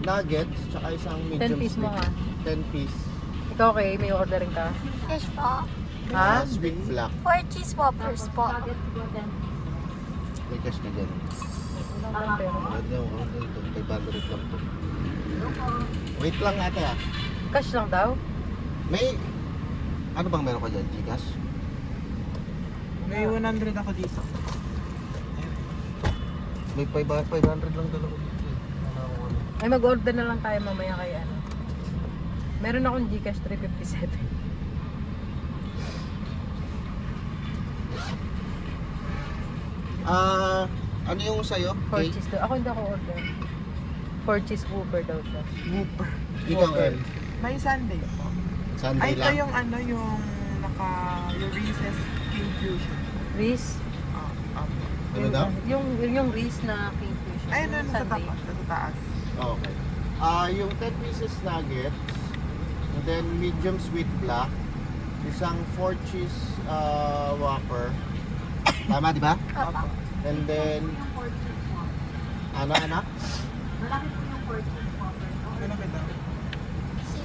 nuggets, tsaka isang 10 medium piece mo stick. ha. 10 piece. Ikaw okay, may ordering ka? Yes po. Ha? Sweet flack. 4 cheese whoppers po. May cash na dyan. Ang pera. Wala lang, 500 lang to. Wait lang ate ah. Cash lang daw? May, ano bang meron ka dyan, Gcash? May 100 ako dito. May 500 lang dalawa dito eh. Wala akong ano. Ay, mag-order na lang tayo mamaya kay ano. Meron akong Gcash 357. Ano yung sa'yo? 4 cheese daw. Ako hindi ako order. 4 cheese whopper daw siya. Whopper. Ikaw, Whopper. El. May Sunday po. Sunday Ay, ito lang. yung ano, yung yung Reese's King Fusion. Reese? Ano daw? Yung Reese na King Fusion. Ay, ano, sa Sunday. tapas, sa taas. Okay. Yung 10 pieces nuggets, and then medium sweet black, isang 4 cheese whopper. Tama, di ba? Opo. And then, ano? Ano kita?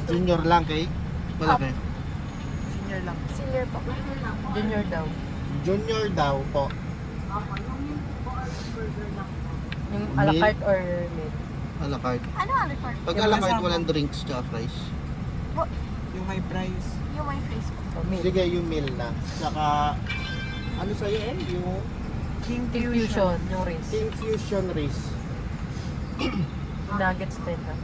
Junior lang kay? Malaki. Senior lang. Senior po. Junior daw. Junior daw po. Yung a la Meal? carte or meal? A la carte. Ano ang record? Pag a la carte, walang drinks tsaka fries. Yung may price. Yung my face po. O meal. Sige, yung meal na. Tsaka, ano sa'yo eh? Yung King King Fusion, yung Reese. King Fusion Race. Yung nuggets din ha.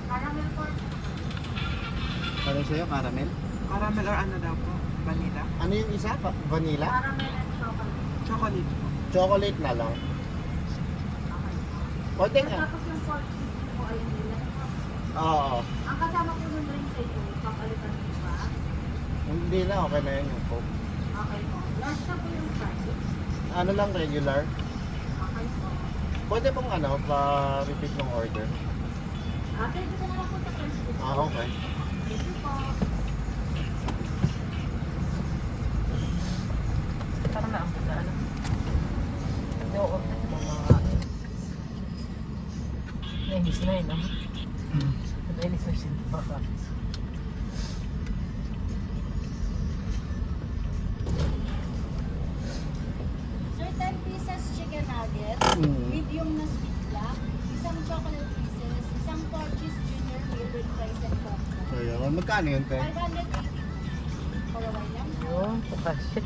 Ano sa'yo? Caramel? Caramel or ano daw po? Vanilla? Ano yung isa? Vanilla? Chocolate po. Chocolate na lang. Pwede nga. Oo. Ang kasama po ng drink sa ito, papalitan po ba? Hindi na, okay na yun yung Coke. Okay po. Last na po yung price. Ano lang, regular? Okay po. Pwede pong ano, pa-repeat ng order. Pwede ko na lang po sa first food. Okay. Thank you po. Parang naambot na ano. Hindi ako order ito mga nainis na yun, no? Nainis na siya. Baka. Sir, 10 pieces chicken nugget, medium na sweet black, isang chocolate pieces, isang 4 cheese junior meal with fries and coke. So yun, magkano yun, te? 580. Palaway lang po. Yun, kapasya.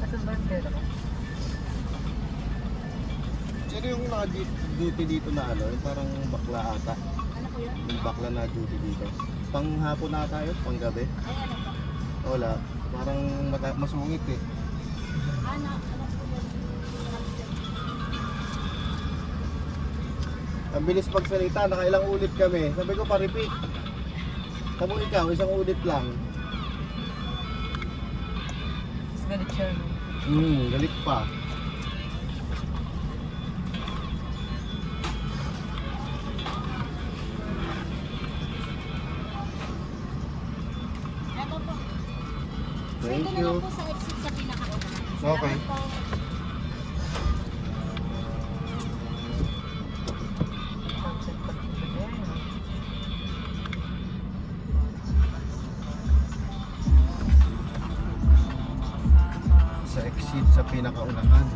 Asan ba yung pera ko? Sino yung naka-duty dito na ano? Yung parang bakla ata. Ano po yun? Yung bakla na duty dito. Panghapon na tayo, panggabi. Ay, ano po? Wala. Parang masungit eh. Ano po yun? Ang bilis magsalita, nakailang ulit kami. Sabi ko pa-repeat. Sabi ikaw, isang ulit lang. Mas galit siya. no? Galit pa. Ito po. Sir, Thank ito na you. lang po sa exit sa pinakauna. Okay. Salamat po. Sunset pa dito din. Sa exit sa pinakaunahan.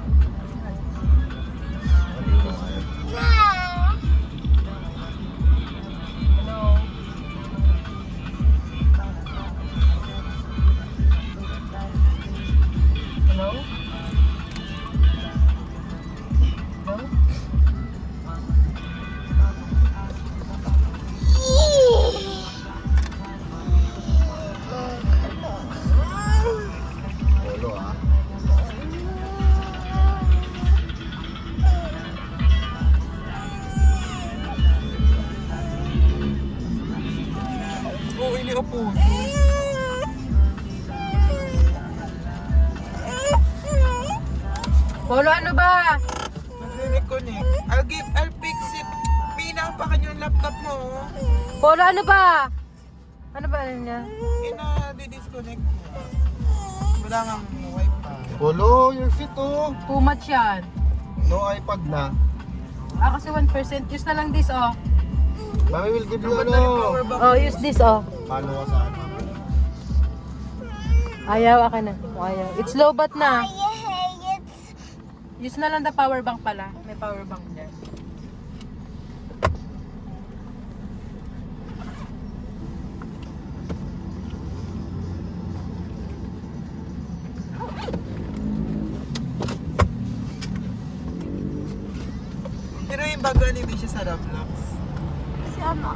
Hello? Hello? Hello? Polo ah. Oo, iniupo. Polo, ano ba? Nagre-reconnect. I'll fix it. Pinang pa kanya yung laptop mo. oh. Polo, ano ba? Ano ba ano niya? Ina-disconnect mo. Wala nga wifi. Polo, your fit oh. Too much yan. No iPad na. Kasi 1% use na lang this, oh. Mami will give you Dapat na rin ano. power bank. Oh, use this, oh. Paano ka saan? Ayaw, akin na. Ayaw. It's low bat na. Use na lang the power bank pala. May power bank dyan. Pero yung bago animation sa Roblox. Si ano?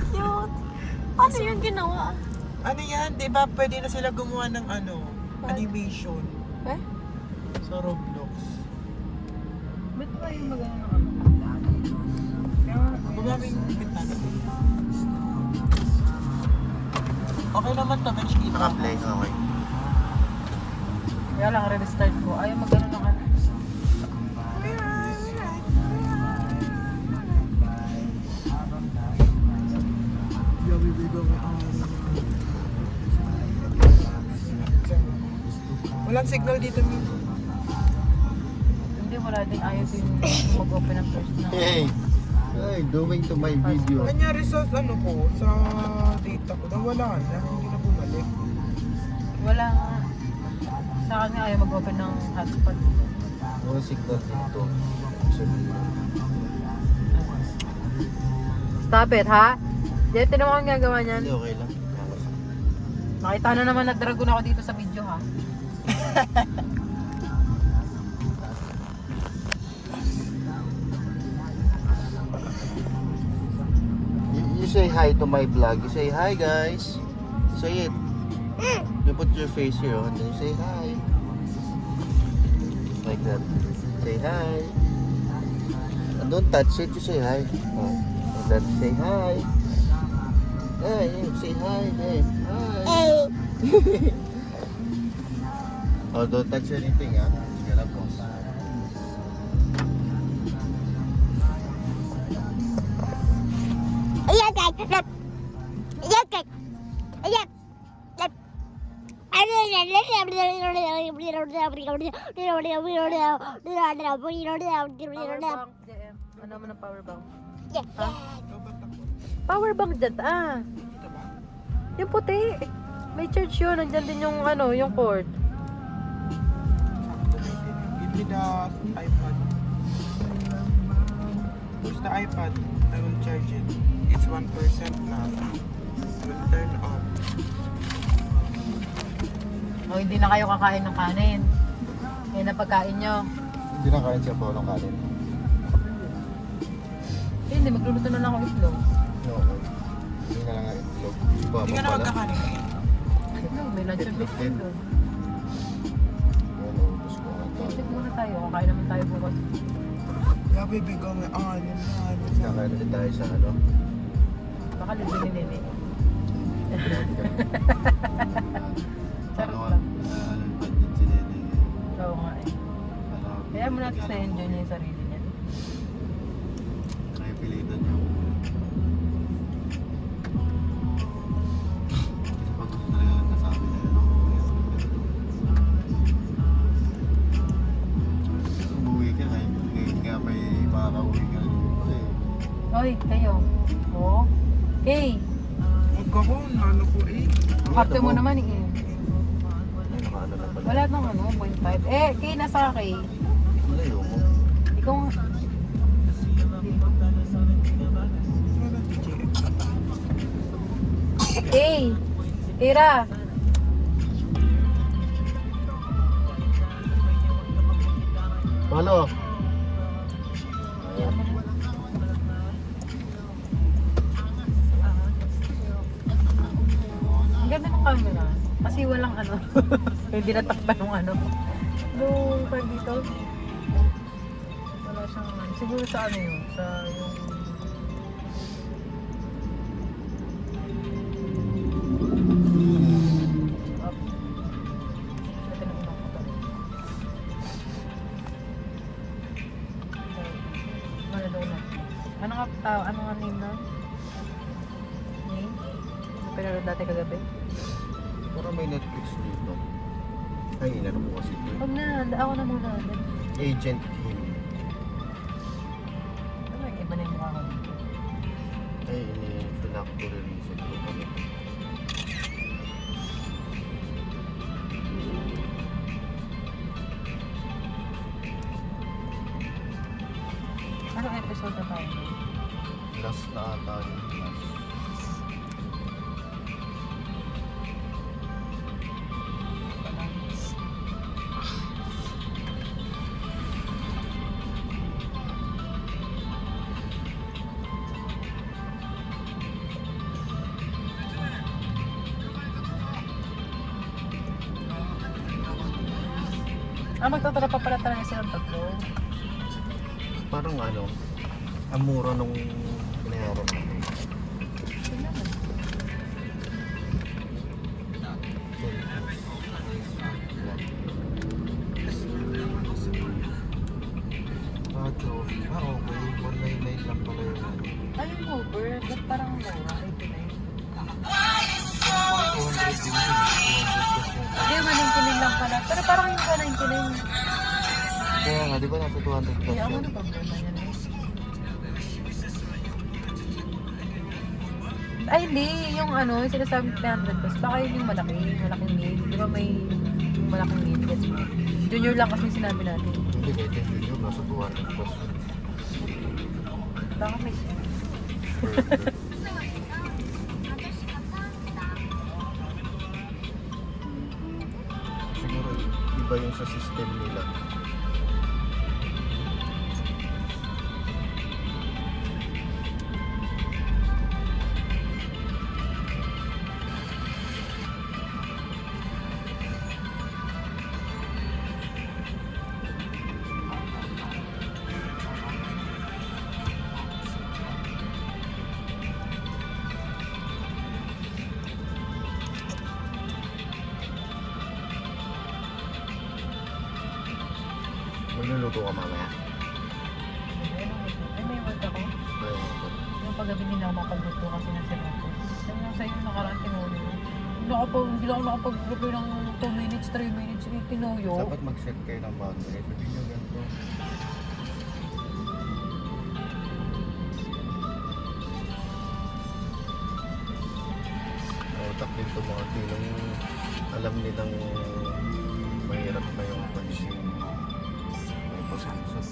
Cute. Ano yung ginawa? Ano yan? Di ba pwede na sila gumawa ng animation Eh? sa Roblox? Ba't ba yung magano na kami? Bumaming bintana. Okay naman to, bench kita. Naka-play. Okay. Kaya lang, re-restart ko. Ayaw magano na kami. Walang signal dito, Min. Hindi, wala din. Ayaw din mag-open ng first na. Hey! Hey, doing to my video. Nangyari sa sa data ko, nawala na, hindi na bumalik. Wala nga. Sa akin nga ayaw mag-open ng hotspot. Walang signal dito. Stop it, ha? Diyan, tinan mo ang gagawa niyan. Hindi, okay lang. Nakita na naman na dragon ako dito sa video, ha? You say hi to my vlog. You say hi, guys. Say it. You put your face here and then you say hi. Like that. Say hi. And don't touch it. You say hi. Oh, like that. Say hi. Hey, say hi. Hey, hi. Oh, don't touch anything, ah. It's gonna boss. Power bank, DM. Ano naman ang power bank? Power bank dyan, ah. Dito ba? Yung puti. May charge yun. Nandyan din yung ano, yung cord. Give me the iPad. Use the iPad. I will charge it. It's 1% na. I will turn off. O, hindi na kayo kakain ng kanin. Yan na pagkain nyo. Hindi na kain siya po ng kanin. Eh, hindi, magluluto na lang ako itlog. No, hindi na lang nga itlog. Hindi ka na magkakanin. Itlog, may lunch and biscuit doon. Ano, gusto ko nga Biscuit muna tayo. Kakain naman tayo bukas. Yeah, baby, go me on. Kakain ulit tayo sa ano. Baka libre ni Nene. Sarap Ano, lang. nalipad din si Nene. Oo nga eh. Kaya mo natin na-enjoy niya yung sarili niya. Nakipilitan niya ako. Pag gusto talaga lang kasabi na yun ako. Umuwi ka ngayon nga may makakauwi ka na dito eh. Oy, kayo. Oo. Okay. Huwag ka ko, nalo ko eh. Kapte mo naman eh. Ano na pala. Wala nang ano, 0.5. Eh, kay nasa kay. Malayo mo. Ikaw nga. Kay. Ira. Ano? Ang ganda ng camera. Kasi walang ano. Hindi natakpan ng ano. Nung pag dito. Wala siyang ano. Siguro sa ano yun. Sa yung... Up. Ito na unang ko. Ano daw na? Ano nga name na? Name? Ano pinanood dati kagabi? Parang may Netflix dito. Ay, inano mo kasi ito. Huwag na, ako na muna. Agent Kim. Ano episode na tayo. Last na ata yung last. Magtuturo pa pala talaga silang tatlo. Parang ano, ang mura nung binayaran natin. Tingnan mo. Okay, 199 lang pala yung ano. Ay, yung Uber, ba't parang mura? 89. 200 din yun. 200 plus yung Hindi, 199 lang pala. Pero parang yung 199. Kaya nga, di ba nasa 200 plus Kaya ako yun? ano problema niya na Ay, hindi. Yung ano, yung sinasabi 300 plus. Baka yun yung malaking need. Di ba may yung malaking need? Gets mo? Junior lang kasi yung sinabi natin. Hindi, kahit hindi yun, nasa 200 plus yun. Baka may Per- Siguro iba yung sa system nila. Magluluto ka mamaya. Ay, may word ako. Yung paggabi nila ako makapagluto kasi ng sinapo. Sabi lang sa'yo nakaraan tinulo. Hindi lang ako nakapag-prepare ng 2 minutes, 3 minutes, tinuyo. Dapat mag-set kayo ng boundary. Sabi nyo ganito. Utak din ito mga tinong alam nilang mahirap na yung pansin. May pag-answer.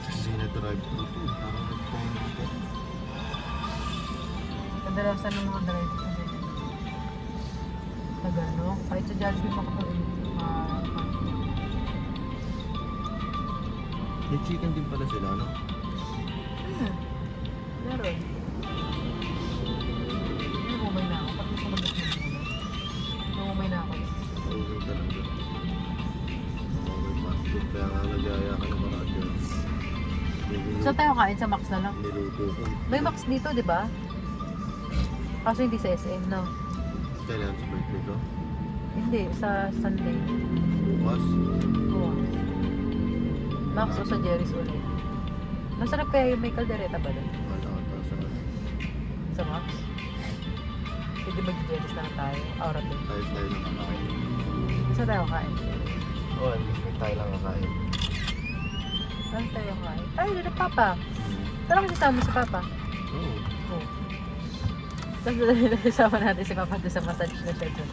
Hindi na drive-thru to. Parang nag-point ka. Kadalasan ng mga drive ko din. Tagano, kahit sa Jollibee makapag May chicken din pala sila, no? meron. Umumay na ako. Pag gusto ko na umumay na ako. Okay talaga. Okay, fast food. Kaya nga nagyaya ka ng maradyo. So tayo kain sa Max na lang. Niluto ko. May Max dito, di ba? Kaso hindi sa SM, no? Kailan sa birthday ko? Hindi, sa Sunday. Bukas? Oo. Max o sa Jerry's ulit. Masarap kaya yung may kaldereta ba doon? Wala ka sa Sa Max? Hindi mag-Jerry's na lang tayo. Aura din. tayo na kakain. So tayo kain. Oo, hindi tayo lang kakain. Saan tayo kain? Ay, doon ang Papa. Saan ako sasama si Papa? Oo. Oo. Tapos sasama natin si Papa doon sa massage na siya doon.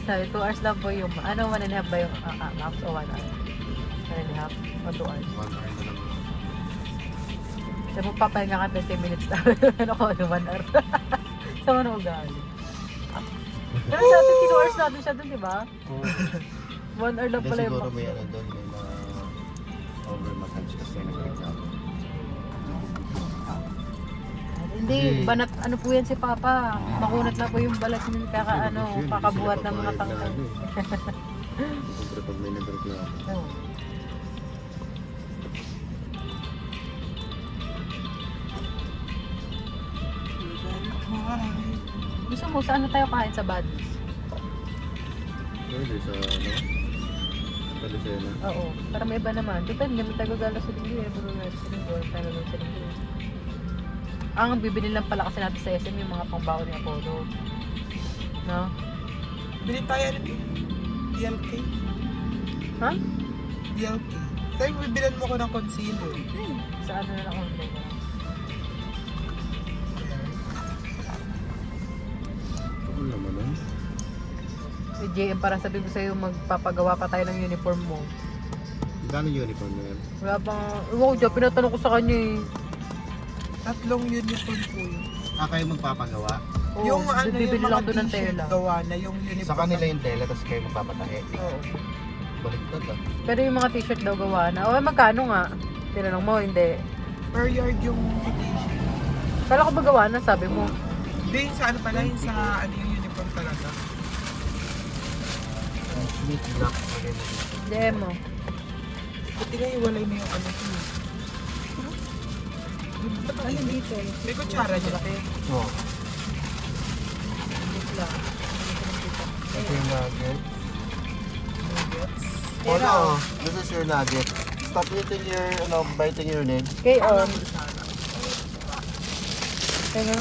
Sabi, 2 hours lang po yung, ano, 1.5 ba yung Max o 1 hour? 1.5 o 2 hours? 1 hour na lang. Sabi mo, papahinga ka 30 minutes na. Ano ko, 1 hour. Sama na ugali. Pero sa atin, 2 hours natin siya doon, di ba? Oo. 1 hour lang Hindi pala yung siguro Max. may ano doon, may mga over-massage kasi nag-reklamo. Hindi, banat, ano po yan si Papa. Makunat na po yung balat niya, kakabuhat ng mga tangkay. Siyempre pag may nag-reklamo. Oo. Why? Gusto mo, saan na tayo kain sa Buddies? Pwede sa ano? Kalisena. Oo, para may iba naman. Depende, may tago-gala sa linggo, eh. Puro na sa linggo, tayo lang sa linggo. Ang bibili lang pala kasi natin sa SM yung mga pangbaon ni Apollo. No? Bili tayo ano? DLK. Ha? DLK. Sa'yo, bibilan mo ko ng concealer. Sa ano na lang online na. Ano naman eh? With JM, para sabihin ko sa'yo, magpapagawa pa tayo ng uniform mo. Gano'ng uniform na yan? Wala pang, wow, dyan, pinatanong ko sa kanya eh. 3 uniform po yun. Kayo magpapagawa? Oo, Yung ano, bibili yung lang mga doon ng t-shirt tela. gawa na yung uniform. Sa kanila yung tela, tapos kayo magpapatahe. Oo. Baliktad ah. Pero yung mga t-shirt daw gawa na, oh, magkano nga? Tinanong mo, hindi. Per yard yung t-shirt. Kala ko ba gawa na, sabi mo. Hindi, yung sa ano pala, yung sa ano yung uniform talaga. Smith Black. DM mo. Buti nga iwalay na yung ano ko. Ano dito? May kutsara dyan. Oo. Dito lang. Ito yung nugget. Nuggets. Polo, this is your nugget. Stop eating your, biting your nails. Okay, on. Tenga.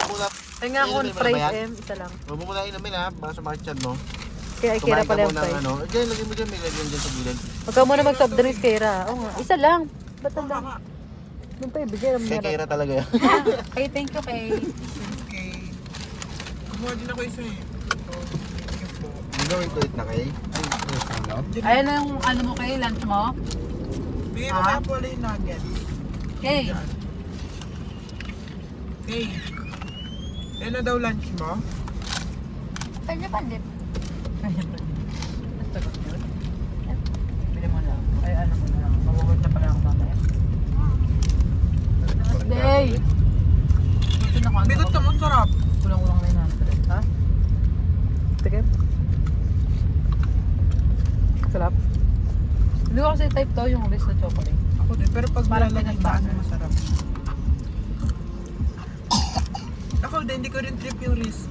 Muna, Tenga akong Inumin mo na ba price yan? M, isa lang. huwag mo muna inumin ha, baka sumakit yan mo. Kaya Kira pala yung ng price. ano. Diyan, lagyan mo dyan, may lagyan dyan sa gilid. Huwag ka muna mag-soft drinks, Kira. Oo nga, isa lang. Ba't ang dami? Nung pa ibigay, alam mo Kay na. Kira talaga yan. Ay, thank you, kay. Okay. Kumuha din ako isa eh. Ito. Thank you po. You going to eat na kay? Ay, ano? Ayan na yung ano mo kay, lunch mo. Bigay mo nga po ulit yung nuggets. Okay. Okay. Yan na daw lunch mo? Pwede pa dip. Sagot yun. Bili mo lang. Ay, ano mo na lang. Mawawag na pala ako mamaya. Namaste! Ito na ko ano. Bigot mo, sarap. Kulang-kulang 900. Ha? Tigil. Sarap. Hindi ko kasi type to yung list na chocolate. Ako din, pero pag Parang malalagay pinagbago. pa, masarap. Ako din, hindi ko rin trip yung wrist.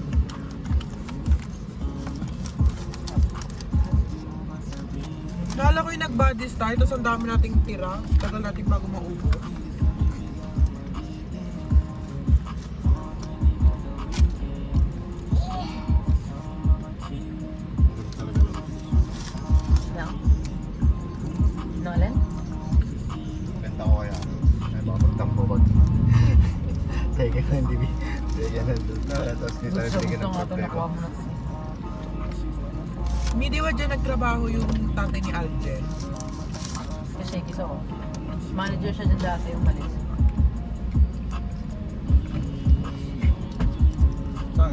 Naalala ko yung nag-bodies tayo, tapos ang dami nating tira. Tagal natin bago maubos. Lang. Nolan? Ganda ko kaya. Ay, baka magtampo ko. Teka na, hindi. Teka na, tapos di tayo Gusto bigyan ng nga ito problema. nakuha mo na. Hindi ba dyan nagtrabaho yung tatay ni Aljen? Kasi kisa ko. Manager siya dyan dati yung malis.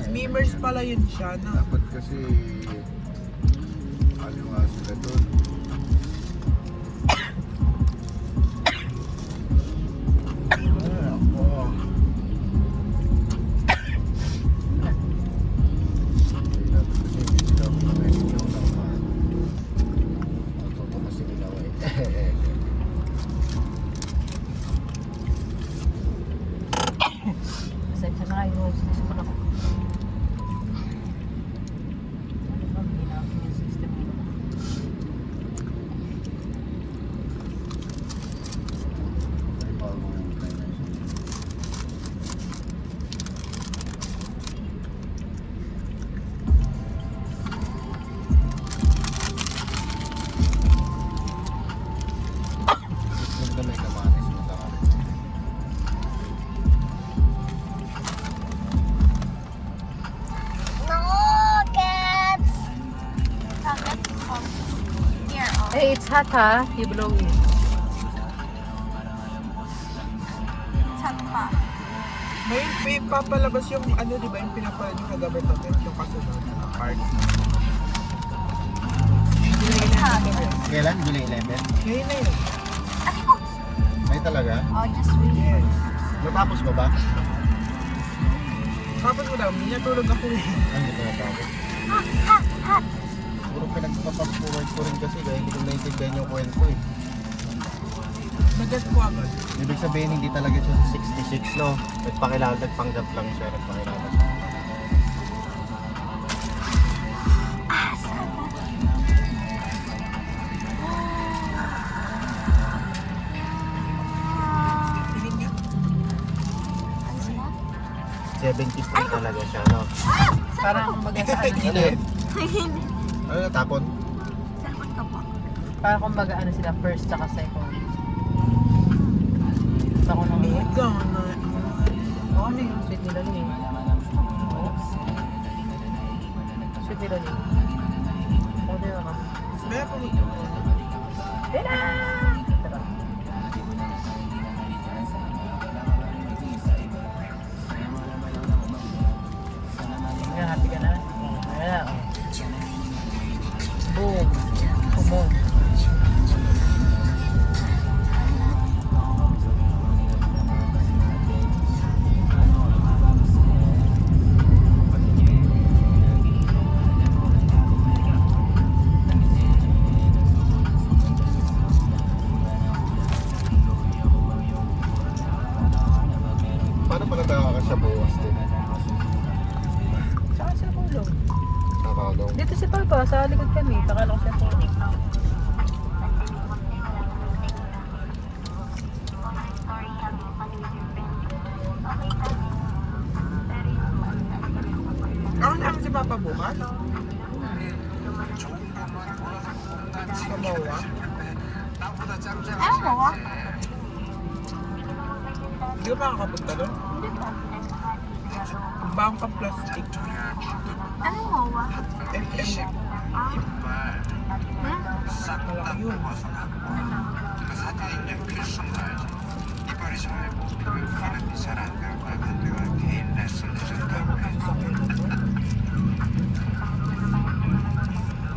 Memers pala yun siya na. Dapat kasi ano nga sila doon. Ako. Dapat kasi hindi sila professional naman. Matuto kasi nila eh. Pasensya na kayo. Sinisipon ako. Ano ba? Ginawin yung system nila. Ay, bago yung time. Huwag na may kamatis mo sa kanin. Nuggets! Nuggets. Here, oh. Hey, it's hot ha. You blow it. Chat pa. May papalabas yung ano, di ba, yung pinapalad yung ka-government, yung kasunod na part. Kailan? July 11? Ngayon na yun. Ay talaga? Oh, just wait. Yes. Natapos mo ba? Tapos mo daw, minatulog ako eh. Ano ba natapos? Puro pinagpapag-forward ko rin kasi dahil hindi ko naintindihan yung kwento eh. Nagas ko agad. Ibig sabihin hindi talaga siya 66 no? Nagpanggap lang siya. Tingin niya. Ano sila? 70s na talaga siya, no? Parang kumbaga sa ano Ano nila. yun? Ano na, tapon? Cellphone ka po. Parang kumbaga ano sila, first tsaka second. Ako nang Gana. oh, ano yung sweet nila ni? Oh. Sweet nila ni. Oh, di ba ka? May pumunta ko. Tira! Tara. Ayan, happy ka na? Ayan, oh. Boom. Boom. Paano pala nakakasya buwas din? Saan sa kulong? Nakalong. Dito si Papa, sa likod kami. Takala ko siya po. Ako namin si Papa bukas. Sa MOA. Ayaw mo ko? Hindi ko makakapunta doon. Hindi po. Ang bang ka plastic. Ano mo ba? FM. Malaki yun.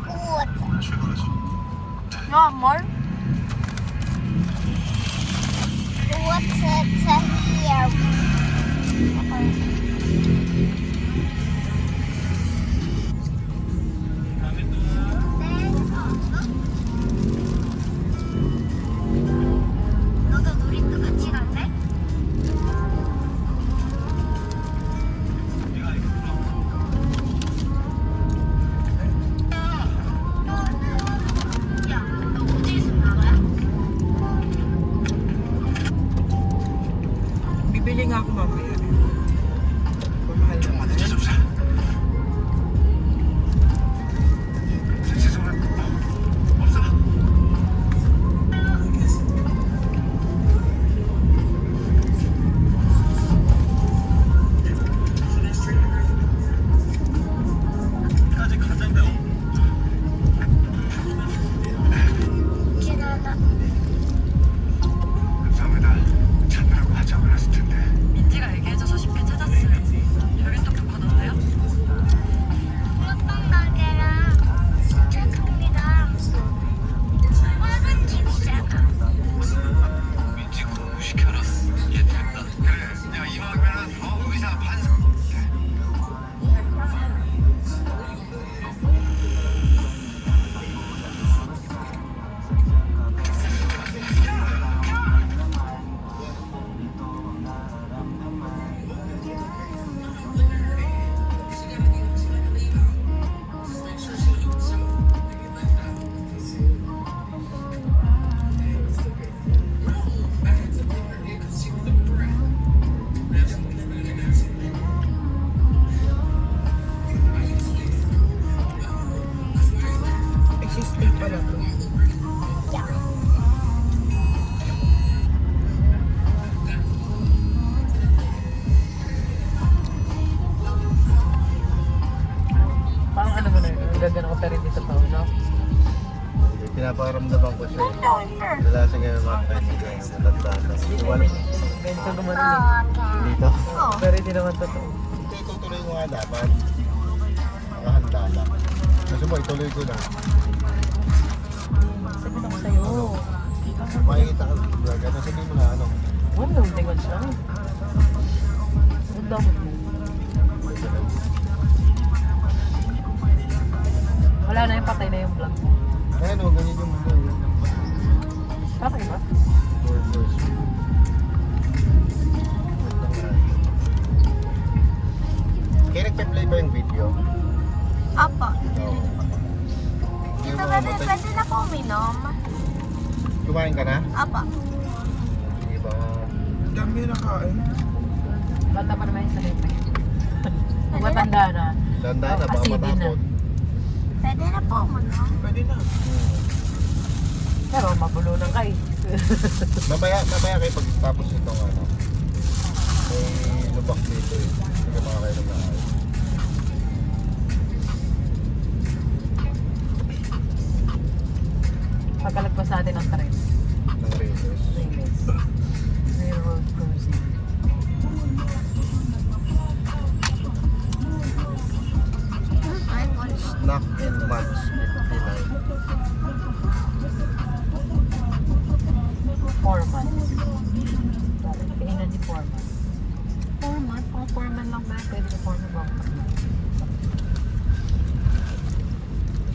What? You want more? What's it here? 너도 놀이터 같이 갈래? 야, 너 어디서 나가야? Bibili nga ako mamaya. Mamahal naman. 기다려. 감사합니다. 찾느라고 한참 걸렸을 텐데. 민지가 얘기해줘서 쉽게 찾았어요. 여긴 또 교과나와요? 호빵 가게랑 짝퉁이랑 작은 집이잖아. 민지 공부시켜라. 얘 됐다. 그래. 야, 이왕이면 의사 판사. Existing pala to. Yeah. Parang ano mo na yun, ang gagana ko pa rin dito pa, no? Pinaparamdaman ko siya. Kadalasan ngayon mga kaibigan, matanda na. Wala. Ganito gumanon eh. Dito. Pero hindi naman totoo. Ito itutuloy ko nga dapat. Nakahanda lang. Gusto mo, ituloy ko na. Sabi na ko sa'yo. Makikita ka vlog. Ano sabihin mo na ano? Ano, hindi ko siya. Ang damot mo. Wala na yung patay na yung vlog. Ayan o, ganyan yung mundo. Okay ba? First. Kaya nagpe-play ba yung video? Apa. Oo. Tito, pwede na po uminom. Kumain ka na? Apa. Sige ba? Dami na kain. Bata pa naman yung sakit mo. Pag matanda na. Tanda na, baka Acidin na. matapon. Pwede na po uminom. Pwede na. Pero mabulunan ka eh. Mamaya kayo pagtapos itong ano. May lubak dito eh. Hindi mga kayo na ayos. Pagkalagpas natin ang tren. Ng races. Railroad cruising. Ay, wala. Snack and Munch 59. 4 months. Kainan di 4 months. 4 months? Kung 4 months lang ba? Pwede ka 4 months ba?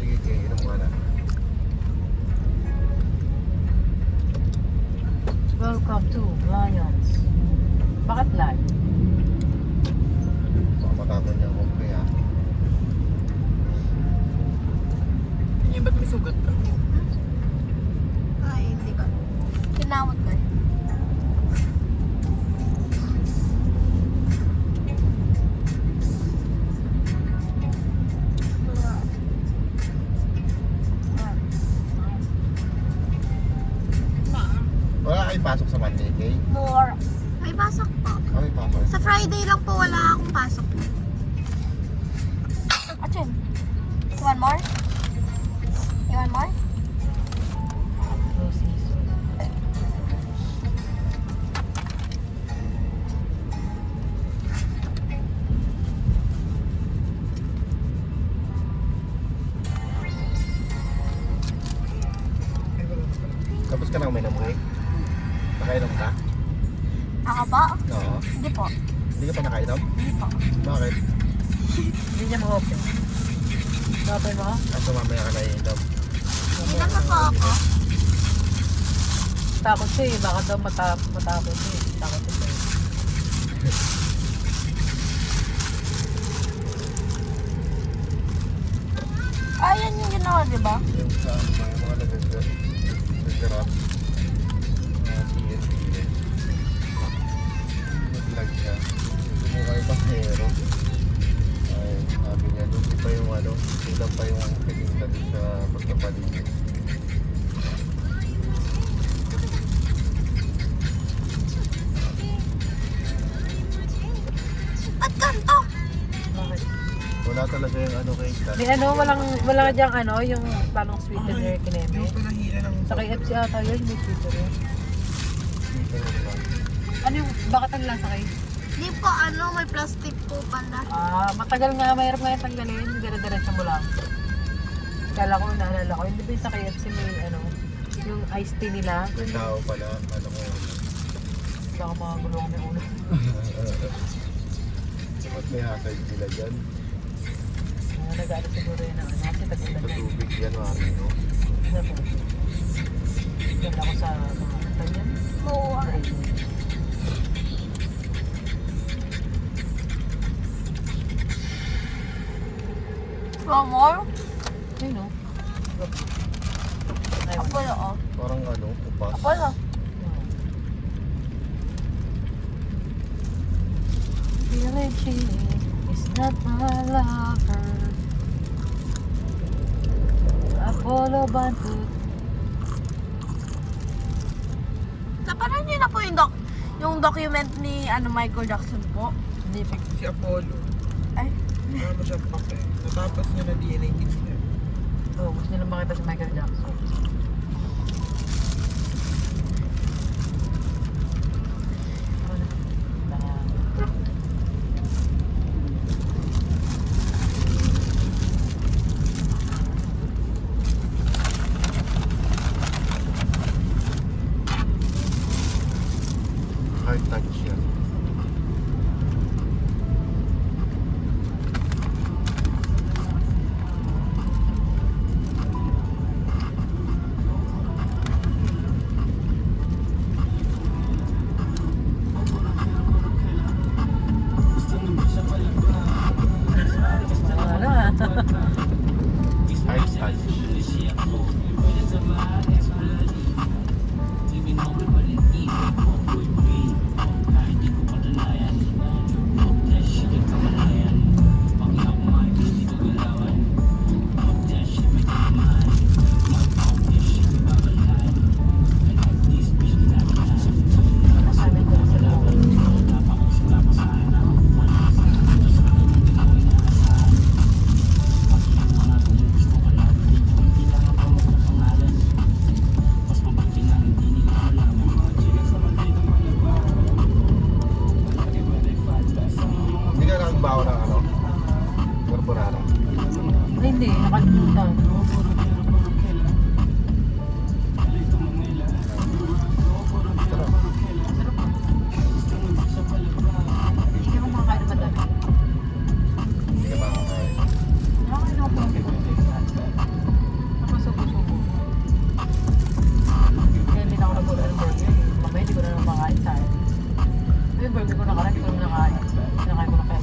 Sige, inom ka na. Welcome to Lions. Bakit lion? Baka matapon niya ako kaya. Hindi ba't may sugat ka? Ay, hindi ko. Kinawat ko eh. Wala kayo pasok sa Monday, Kay? More. May pasok po. May pasok. Sa Friday lang po wala akong pasok. Achin, you want more? You want more? No season. Tapos ka na uminom, Kay? Nakainom ka? Ako ba? Oo. Hindi po. Hindi ka pa nakainom? Hindi po. Bakit? Hindi niya ma-open. Open mo? Kaso mamaya ka na iinom. Hindi naman po ako. Takot siya eh. Baka daw matapos siya eh. Takot siya eh. Ayan yung ginawa, di ba? Yung sa yung mga nag-grab. Siya. Nag-vlog siya. Hindi mo kayo pasero. Ay, sabi niya, hindi pa yung ano, kulang pa yung pininta din sa pagkapalinis. Ba't ganito? Bakit? Wala talaga yung ano kay Kat. May ano, wala dyang ano, yung parang sweetener kineme. Yung pinahila ng... Sa KFC ata yun, may sweetener. Dito lang. Ano yung, bakit ang lasa kayo? Di po, ano, may plastic po pala. Matagal nga, mahirap nga yung tanggalin, dire-diretso mo lang. Kala ko, naalala ko, hindi ba yung sa KFC may ano, yung iced tea nila, May tao pala, ano ko. baka mga gulong may ulo. Ba't may hazard sila dyan? Nag-aaral siguro yun ang ano, kasi tagulan yan. Matubig yan, mami, no? Ano po? Yan ako sa mga kanyan. Oo. One more? Ayun o. Ayun. Apolo, oh. Parang ano, upas. Apolo. Feeling she is not my lover. Apollo Bandit. Napanood niyo na po yung document ni Michael Jackson po. Hindi pa. Si Apollo. Ay. Wala mo siyang pake. Natapos niya na DNA test niya. Oh, gusto nila makita si Michael Jackson. Hard touch yan. Ano ah? Hard touch. ba ako ng ano? Carbonara. Ay, hindi. Nakalimutan. Hindi ako makakain ng madami. Hindi ka makakain. Nakakain ako po. Nakasubo-subo. Kaya hindi na ako nagulay ng burger. Mamaya hindi ko na naman makain sa akin. Yung burger ko nakaraan, hindi ko naman nakain. Kinakain ko na kaya.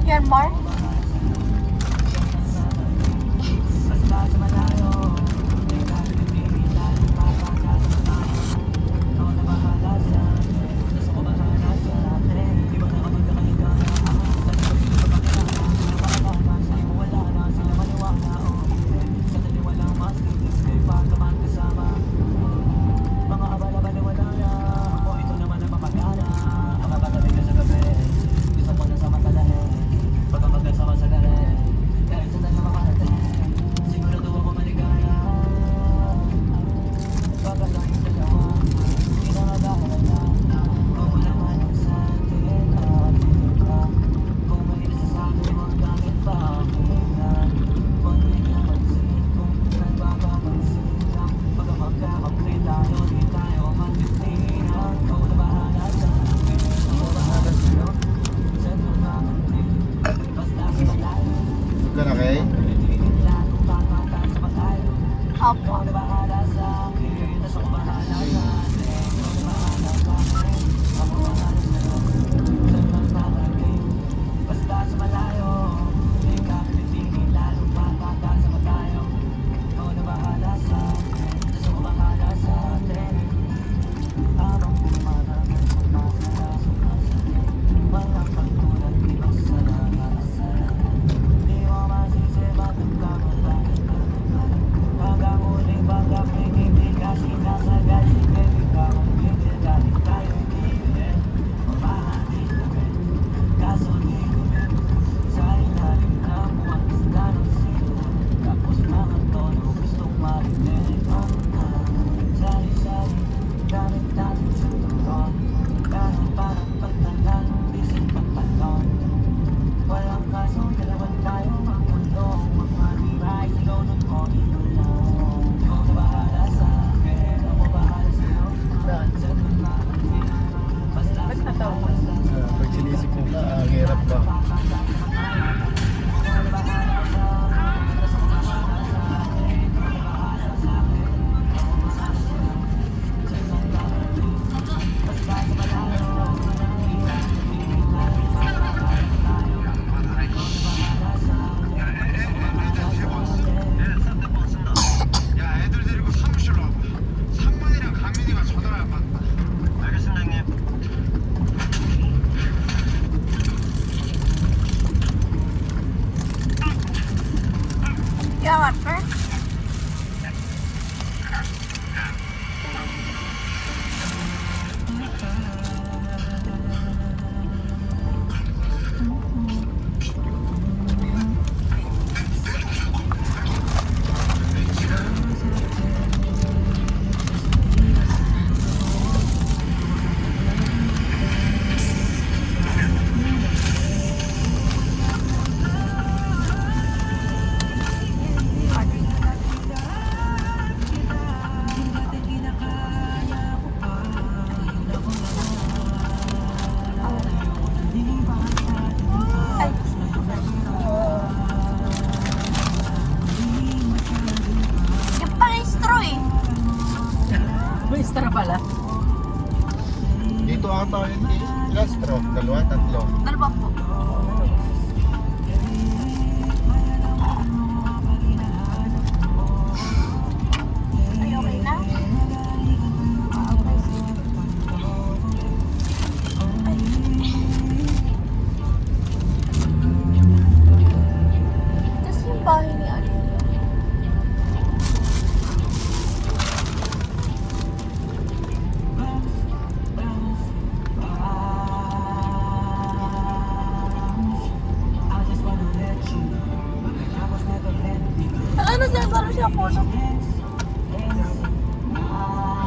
Yan, Mark. Ka na kay? Opo. Pag sinisip mo ka, ang hirap ba? 야, 애들 데리고 사무실로 와봐. 상만이랑 강민이가 전화를 안 받는다. 알겠습니다, 형님. Yeah, what, Mark? Ay. Yung pang straw eh. May star pala. Dito ata yun eh. Ilang straw? Dalawa, tatlo. Dalawa po. Ay, okay na? Tapos yung bahay ni ano?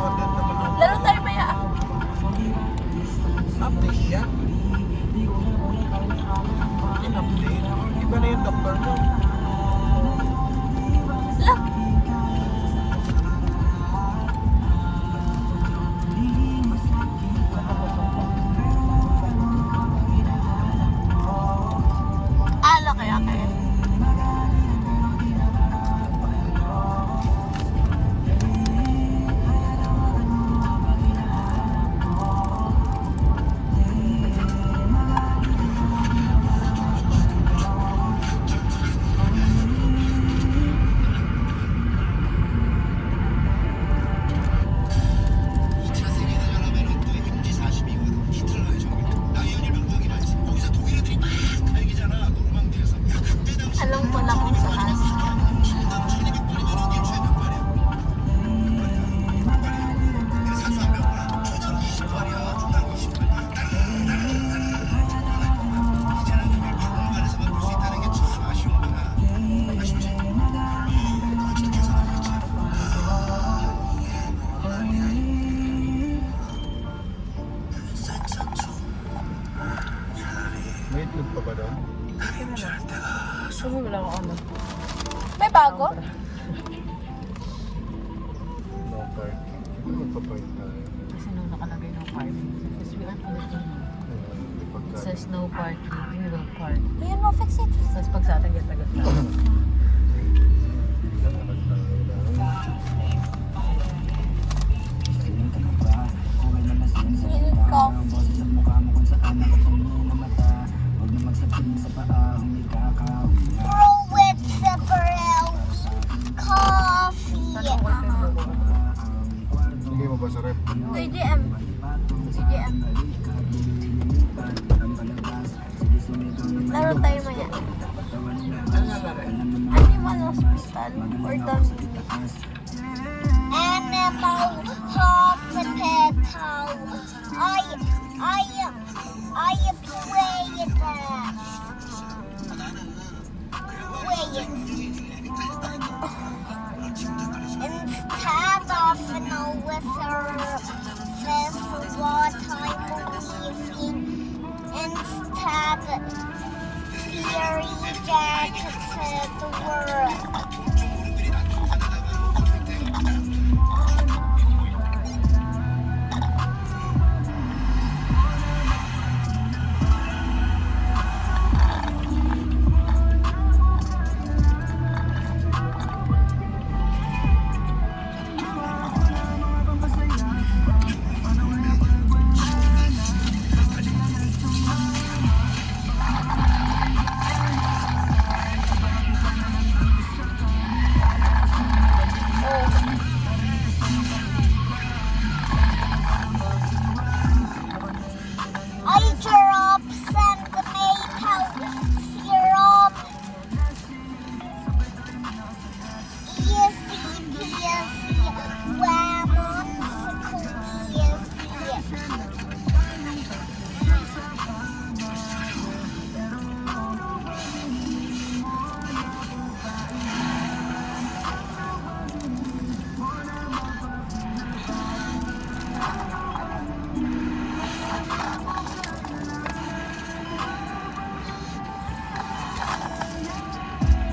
Modern naman ang Laro tayo maya. update siya. In-update. Iba na yung doktor mo. La. Ala kaya kaya. Alam ko na kung saan. May itlog pa ba doon? Sabi mo lang ako ano. May bago? No park. Siguro magpapark tayo. Kasi nung nakalagay ng parking. Because we are Filipino. It says no parking. We will park. Ayun mo, fix it. Tapos pag sa atin, gatagat na. Feel ko. Roll with the bread. Coffee. Paano ko ito yung buko? Lagay mo ba sa rep? CGM. CGM. Laro tayo maya. Animal Hospital or down. Animal Hospital. I play that. Wait. Instead of no wizard, this what I'm leaving. Instead, theory jackets the world. Eye drops and maple syrup. Easy peasy, lemon squeezy.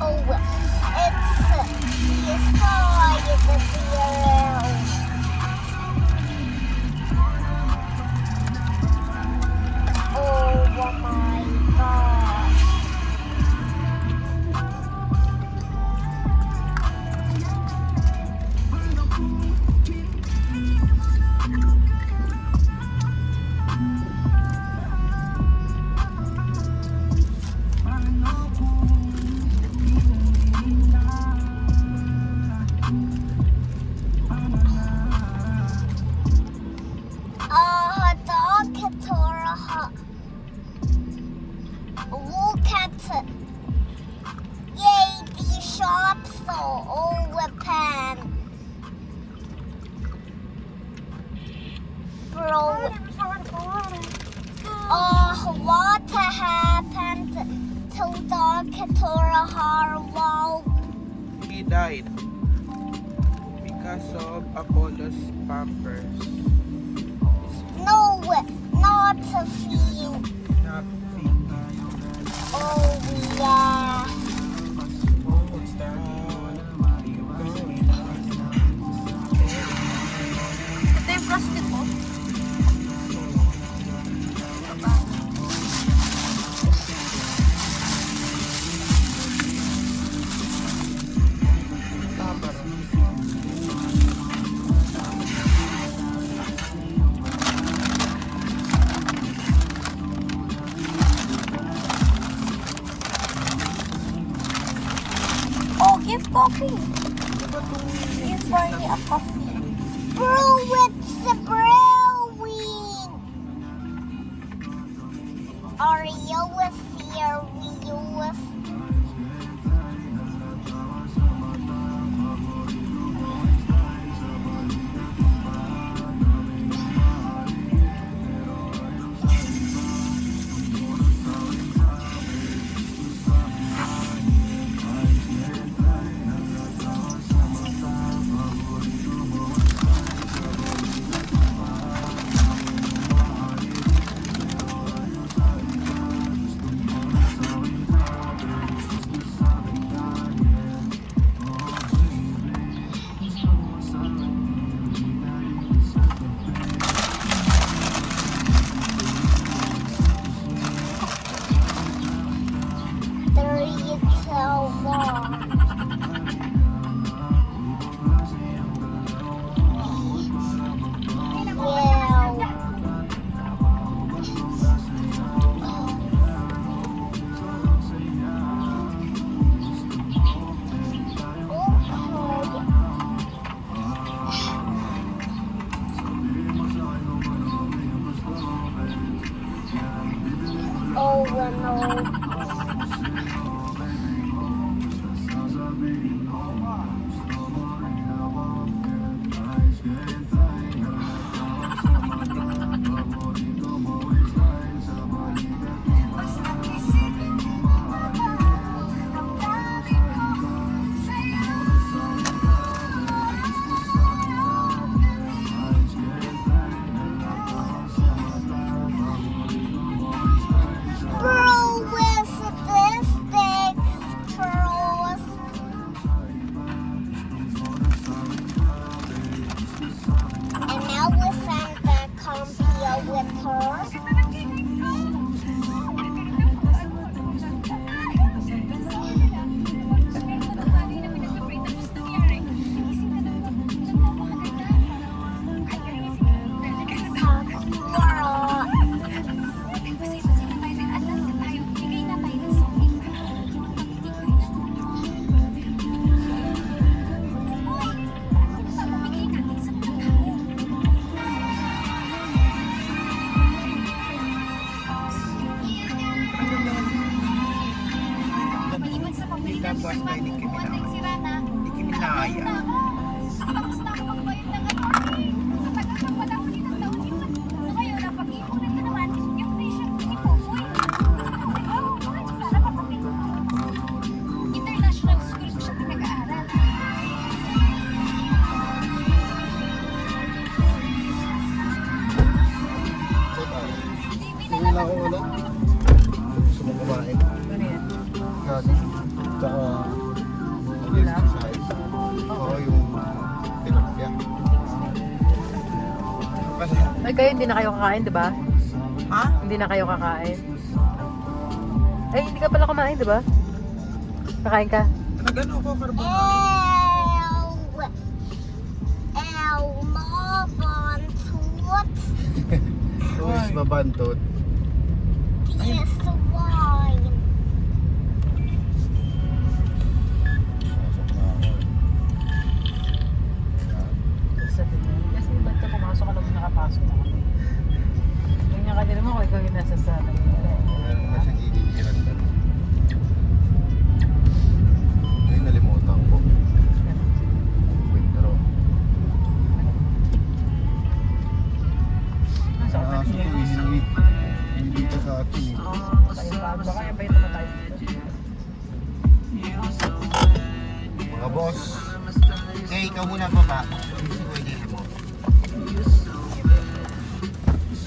Oh, it's inside the cereal. Oh my god. Look at it. Yay, the shops are open. Bro, what happened to Dr. Harlow? He died. Because of Apollo's Pampers. No, not a few. Not fit. Oh, yeah. Oh, what's that? Ito yung plastic ko. Oh, give coffee. Give Barney a coffee. Brew with the brewing. Oreo with cereal with. Oh, no. Brew with this big straws. And now we found the computer with her. Tapos na hindi kiminaya. International school ko siya pinag-aaral. Hindi na ako wala. Gusto mo kumain? Ano yan? Kasi, tsaka exercise. Oo, yung tilapia. Ay, kayo hindi na kayo kakain, di ba? Ha? Hindi na kayo kakain. Ay, hindi ka pala kumain, di ba? Kakain ka. Nagano ko, carbonara. Mabantot. Tuwis mabantot. Yes, wine. Sabi niya, kasi ba't ka pumasok ka naman nakapasok na kami? Ganyan ka din naman kung ikaw yung nasa sa Meron na siyang iigiran doon. Ngayon nalimutan ko. Wintero. Nasa Ah, so ito, Ikaw muna baba. Gusto ko i mo.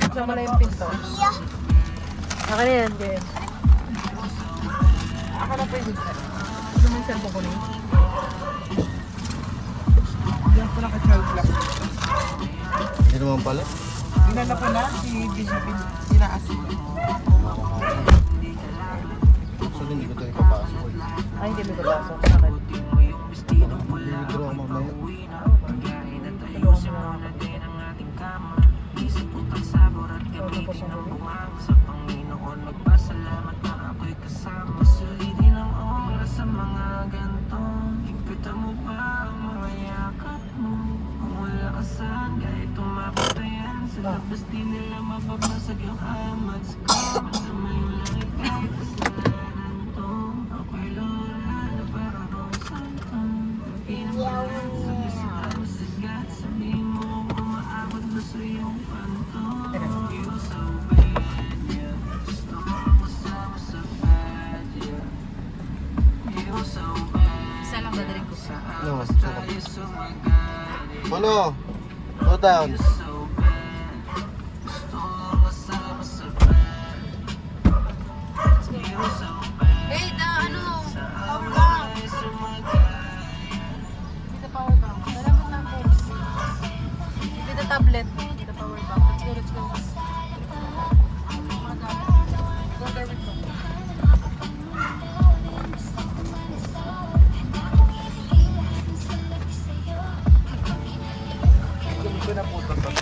Saan mo na yung pinto? Yeah. Akin na yan, Jen. Ako na po yung bigla. Ano mo yung cellphone ko na yun? Diyan ko naka-child lock. Hindi naman pala. Dinala ko na si Bishopin. Sinaasin. So hindi ko ito ipapasok. Ay, hindi mo babasok sa akin. Bibigro ako mamaya. Tulungan mo na ako. So, tapos ang huli. Isa lang dadaling ko sa... No, sarap. Polo, go down. Hey, ano? Power bank! Dito power bank. Dalamot lang po. Dito tablet. Dito power bank. Let's go, let's go. Mga gamit. Go there with me. Hindi ko na po ito.